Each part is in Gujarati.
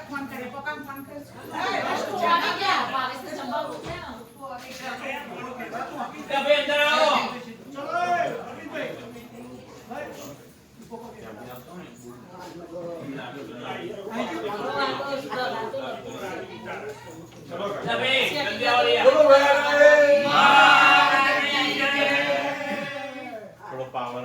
ફોન કરે પપ્પા ફોન કરે થોડો પાવર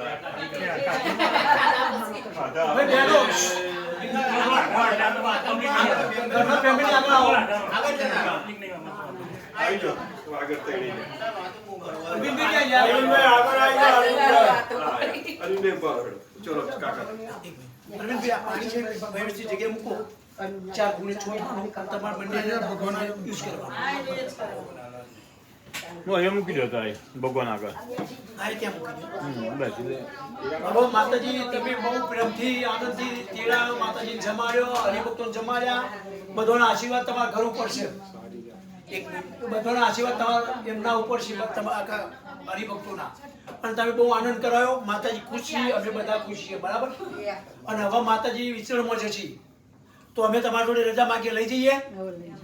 ચલો કાકા જગ્યાએ મૂકો 4 ગુણે છોડવાનું તમારે બંને ભગવાન યુઝ કરવાનું એમ મૂકી દો તો ભગવાન આગળ હવે માતાજી તમે બહુ પ્રેમથી આનંદથી તેડા માતાજીને જમાડ્યો હરિભક્તોને જમાડ્યા બધાના આશીર્વાદ તમારા ઘર ઉપર છે બધાના આશીર્વાદ તમારા એમના ઉપર છે તમારા આખા હરિભક્તોના અને તમે બહુ આનંદ કરાયો માતાજી ખુશ છીએ અમે બધા ખુશ છીએ બરાબર અને હવે માતાજી વિચરણમાં છે તો અમે તમારા જોડે રજા માંગી લઈ જઈએ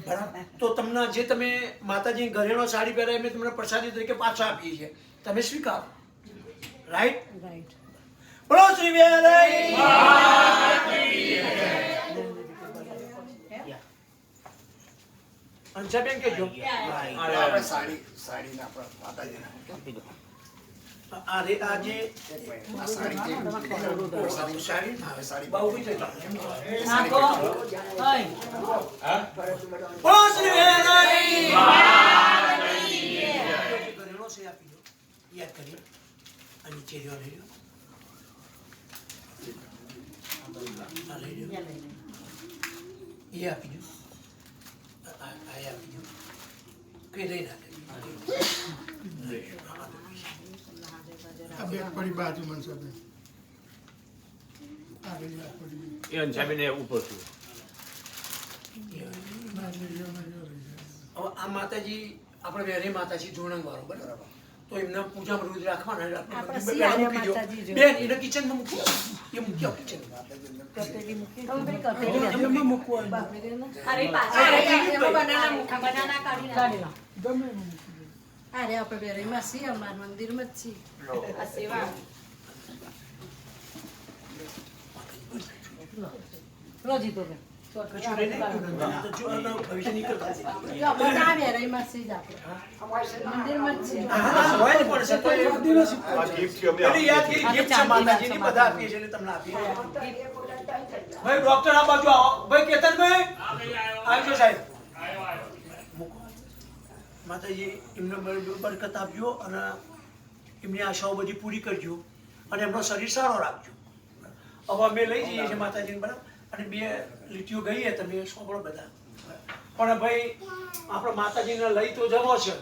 બરાબર તો તમને જે તમે માતાજી ઘરેણો સાડી પહેરાય અમે તમને પ્રસાદી તરીકે પાછા આપીએ છીએ તમે સ્વીકારો રાઈટ બોલો શ્રી વેરાઈ અંશાબેન કેજો સાડી ના માતાજી આજે સાડી બહુ છે નાખો ઓય હા બોલો શ્રી વેરાઈ ઘરેણો છે આપી દો યાદ કરી અને ચેરીઓ લઈ લો ये आप जो आया आप जो कहीं नहीं रहते अब एक बड़ी बात है मनसा पे आ गई बात बड़ी એ અંશાબેન ઉપર છું આ માતાજી આપણે વેરી માતાજી જોણંગ વાળો બરાબર તો એમને પૂજામાં રોજ રાખવાના બેન એને કિચનમાં મૂકી એ મૂકી આવ કિચન કતેલી મૂકી એમાં મૂકવો અરે પાછા બનાના મુખા બનાના કાઢી લા गमे અરે આપણે બેરીમાં સી અમાર મંદિરમાં જ છી આ સેવા રોજી તો કચું રે તો જો આનો ભવિષ્ય નીકળતા જો બધા બેરીમાં સી જ આપણે મંદિરમાં જ છી હા હોય ને પણ સતો એક દિવસ આ ગિફ્ટ કે અમે એટલે યાદ કરી ગિફ્ટ છે માતાજીની બધા આપીએ છે એટલે તમને આપીએ ભાઈ ડોક્ટર આ બાજુ આવો ભાઈ કેતનભાઈ આવજો સાહેબ માતાજી એમને બરકત આપજો અને એમની આશાઓ બધી પૂરી કરજો અને એમનો શરીર સારો રાખજો હવે અમે લઈ જઈએ છીએ માતાજીને બરાબર અને બે લીટીઓ ગઈએ તમે સાંભળો બધા પણ ભાઈ આપણે માતાજીને લઈ તો જવો છે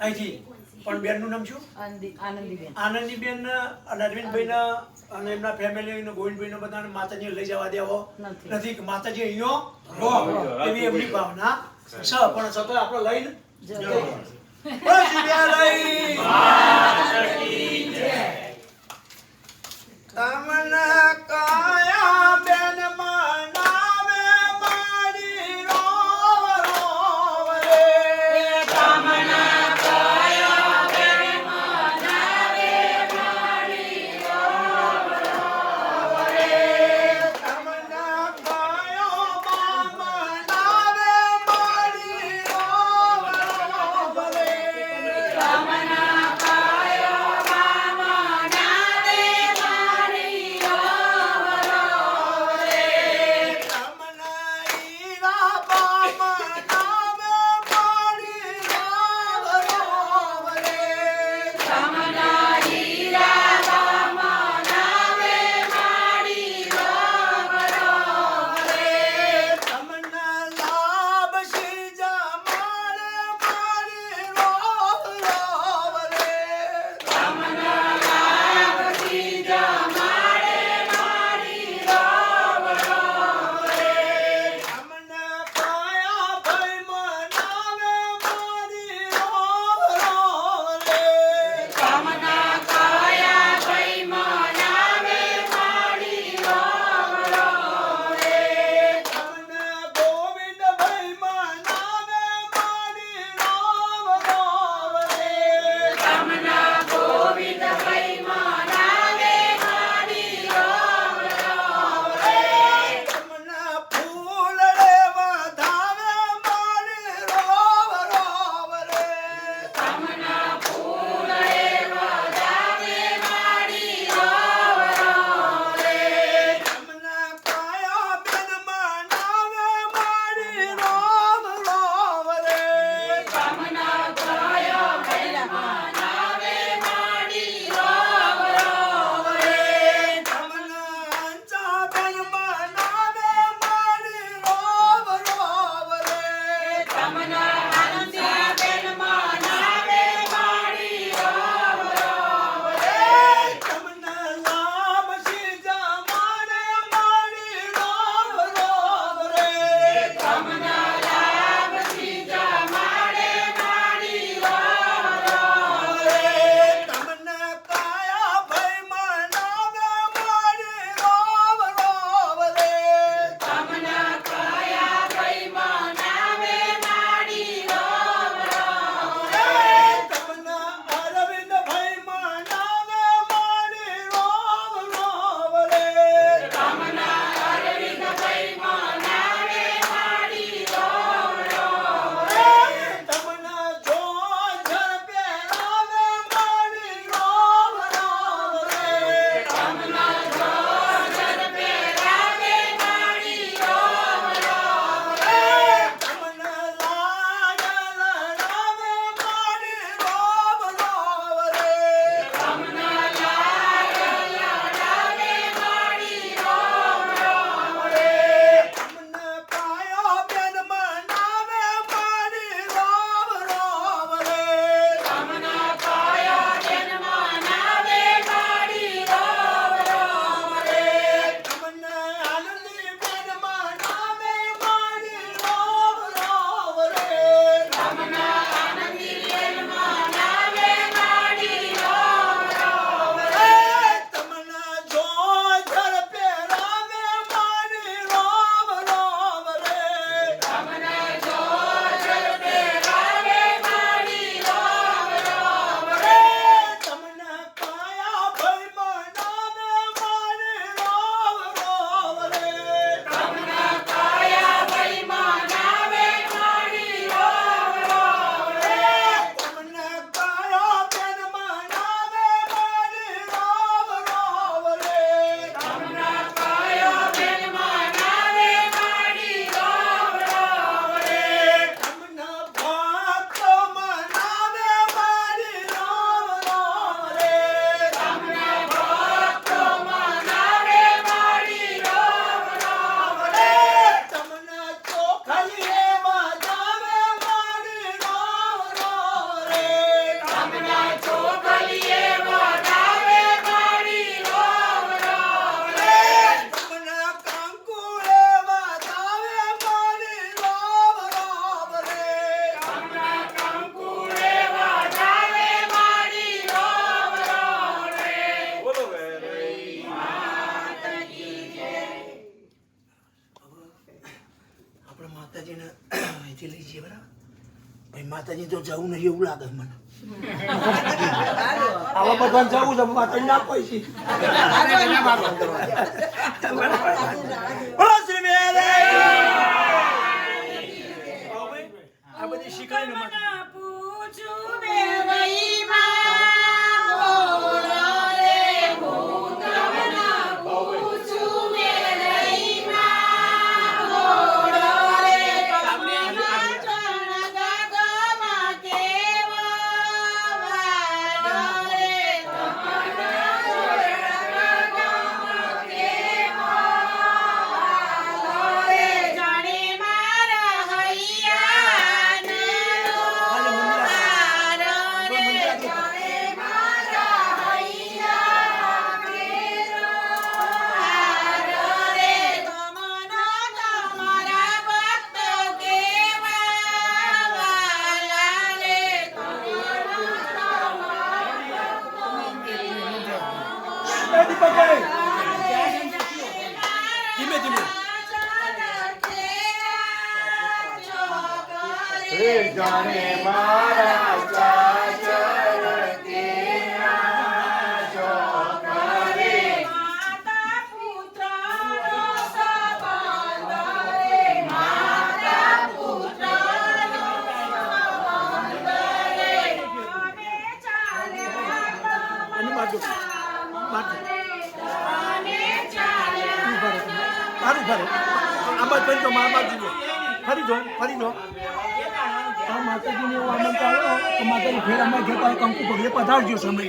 અહીંથી પણ બેનનું નામ શું આનંદીબેન અને અરવિંદભાઈને અને એમના ફેમિલીને ગોવિંદભાઈને બધાને માતાજીને લઈ જવા દેવો નથી કે માતાજી અહીંયા રહો એવી એમની ભાવના છે પણ છતાં આપણે લઈને તમને કાયા બેન મનાવે મારી રોવ રોવ રે તમને કાયા બેન મનાવે મારી રોવ રોવ રે તમને કાયો મનાવે મારી રોવ રોવ રે તમને કાયો મનાવે નીચે લઈ જઈએ બરાબર ભાઈ માતાજી તો જવું નહીં એવું લાગે મને આવા બધાને જવું છે માતાજી ના પૈસી બોલો શ્રી મેરે આ બધી શીખાય ને ધીમે ધીમે જાણે મારા આમાં પણ તો મા બાપ ફરી દો આ માતાજીને એવું આનંદ આવ્યો તો માતાજી ફેર અમારે ઘેર કંકુ પગલે પધારજો સમય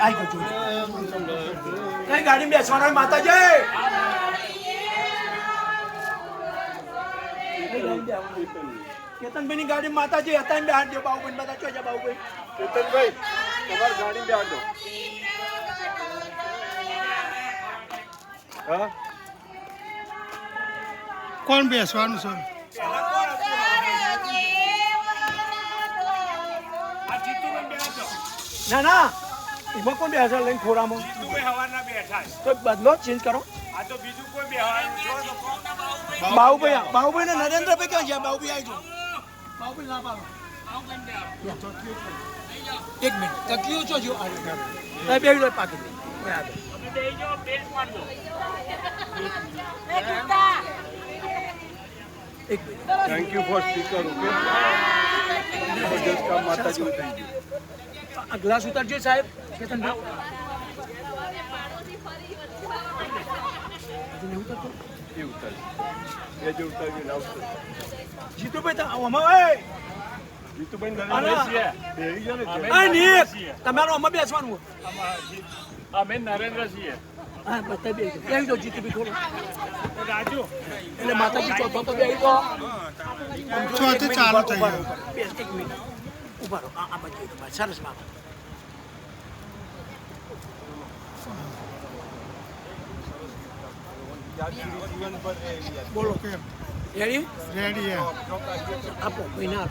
આવી ગયો કઈ ગાડી બેસવાના માતાજી કેતનભાઈ ની ગાડી માતાજી હતા બે હાથ દો બાબુભાઈ બધા ચોજા બાબુભાઈ કેતનભાઈ તમારી ગાડી બેહાડ દો હા કોણ બેસવાનું છે ના ના એમાં કોણ બેસે લઈને ખોરામાં તો બદલો ચેન્જ કરો બાહુભાઈ ને નરેન્દ્રભાઈ ક્યાં ગયા બાહુભાઈ આવી જાઓ બાહુભાઈ ના પાડો એક મિનિટ તકલીફ છો જો બે પાકી એક minute thank you for speaker okay જબરદસ્ત કામ માતાજી થઈ ગયું આ ગ્લાસ ઉતારજો સાહેબ કેતનભાઈ એ ઉતારી એ જે ઉતારી ના ઉતારી જીતુભાઈ આમાં જીતુભાઈ નરેન્દ્ર છીએ બેહી ગયો ને તમારું આમાં બેસવાનું અમે નરેન્દ્ર છીએ હા બધા બે આવી દો જીતુભાઈ થોડું રાજુ એટલે માતાજી ચોથો તો બે દો ચોથી ચાલુ થઈ ગયું એક મિનિટ ઉભા રહો આ બાજુ સરસ માં બોલો કેમ રેડી રેડી હે આપો મહિના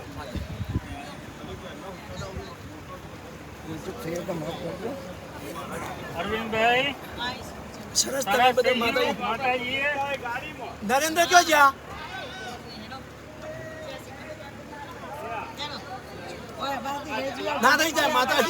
અરવિંદભાઈ સરસ તમે બધા માતાજી નરેન્દ્ર ક્યાં જ્યાં ના થઈ જાય માતાજી